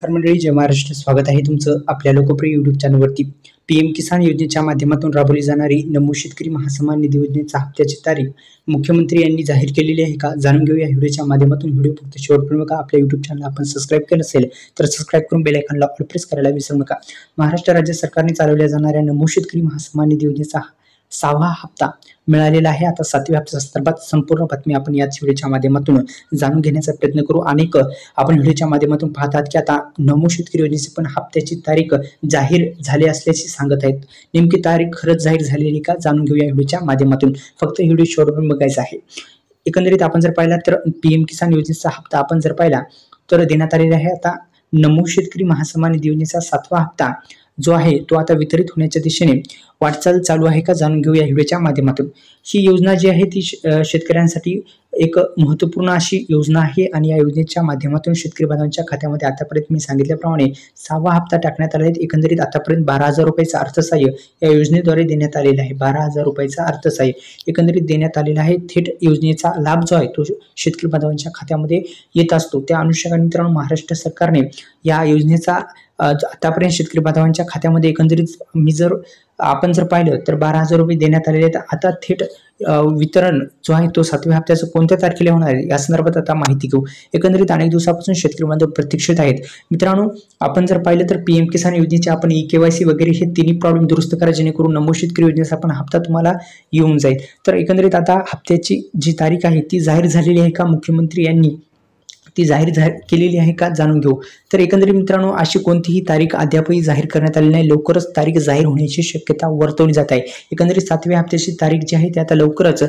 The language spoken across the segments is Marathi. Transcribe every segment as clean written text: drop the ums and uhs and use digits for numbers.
नमस्कार मंडळी, जय महाराष्ट्र. स्वागत आहे तुमचं आपल्या लोकप्रिय युट्यूब चॅनलवरती. पीएम किसान योजनेच्या माध्यमातून राबवली जाणारी नमो शेतकरी महासन्मान निधी योजनेचा हप्त्याची तारीख मुख्यमंत्री यांनी जाहीर केलेली आहे का, जाणून घेऊया व्हिडिओच्या माध्यमातून. व्हिडिओ फक्त शेवटपर्यंत बघा. आपल्या युट्यूब चॅनल आपण सबस्क्राईब केलं असेल तर सबस्क्राईब करून बेल आयकॉनला ऑल प्रेस करायला विसरू नका. महाराष्ट्र राज्य सरकारने चालवल्या जाणाऱ्या नमो शेतकरी महासन्मान निधी योजनेचा 6वा हप्ता मिळालेला आहे. आता 7व्या हप्त्याच्या संदर्भात संपूर्ण बातमी आपण याच व्हिडिओच्या माध्यमातून जाणून घेण्याचा प्रयत्न करू. अनेक आपण व्हिडिओच्या माध्यमातून पाहतात की आता नमो शेतकरी योजनेची पण हप्त्याची तारीख जाहीर झाली असल्याची सांगत आहेत. नेमकी तारीख खरंच जाहीर झालेली का, जाणून घेऊया व्हिडिओच्या माध्यमातून. फक्त व्हिडिओ शेवटपर्यंत बघायचा आहे. एकंदरीत आपण जर पाहिला तर पीएम किसान योजनेचा हप्ता आपण जर पाहिला तर देण्यात आलेला आहे. आता नमो शेतकरी महासन्मान निधी योजनेचा 7वा हप्ता जो आहे तो आता वितरित होण्याच्या दिशेने वाटचाल चालू आहे का, जाणून घेऊया व्हिडिओच्या माध्यमातून. ही योजना जी आहे ती शेतकऱ्यांसाठी एक महत्त्वपूर्ण अशी योजना आहे आणि या योजनेच्या माध्यमातून शेतकरी बांधवांच्या खात्यामध्ये आतापर्यंत मी सांगितल्याप्रमाणे 6वा हप्ता टाकण्यात आला आहे. एकंदरीत आतापर्यंत 12,000 रुपयाचं अर्थसहाय्य या योजनेद्वारे देण्यात आलेलं आहे. 12,000 रुपयाचं अर्थसहाय्य एकंदरीत देण्यात आलेलं आहे. थेट योजनेचा लाभ जो आहे तो शेतकरी बांधवांच्या खात्यामध्ये येत असतो. त्या अनुषंगाने मित्रांनो, महाराष्ट्र सरकारने या योजनेचा आतापर्यंत शेतकरी बांधवांच्या खात्यामध्ये एकंदरीत आपण जर पाहिलं तर 12,000 रुपये देण्यात आलेले आहेत. आता थेट वितरण जो आहे तो 7व्या हप्त्याचं कोणत्या तारखेला होणार आहे या संदर्भात आता माहिती घेऊ. एकंदरीत अनेक दिवसापासून शेतकरी बांधव प्रतीक्षित आहेत. मित्रांनो, आपण जर पाहिलं तर पीएम किसान योजनेचे आपण KYC वगैरे हे तिन्ही प्रॉब्लेम दुरुस्त करा, जेणेकरून नमो शेतकरी योजनेचा पण हप्ता तुम्हाला येऊन जाईल. तर एकंदरीत आता हप्त्याची जी तारीख आहे ती जाहीर झालेली आहे का, मुख्यमंत्री यांनी ती जाहीर केलेली आहे का, जाणून घेऊ. तर एकंदरीत मित्रांनो, अशी कोणतीही तारीख अद्यापही जाहीर करण्यात आली नाही. लवकरच तारीख जाहीर होण्याची शक्यता वर्तवली जात आहे. एकंदरीत 7व्या हप्त्याची तारीख जी आहे ती आता लवकरच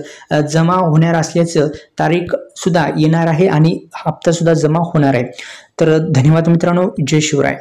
जमा होणार असल्याचं तारीख सुद्धा येणार आहे आणि हप्ता सुद्धा जमा होणार आहे. तर धन्यवाद मित्रांनो. जय शिवराय.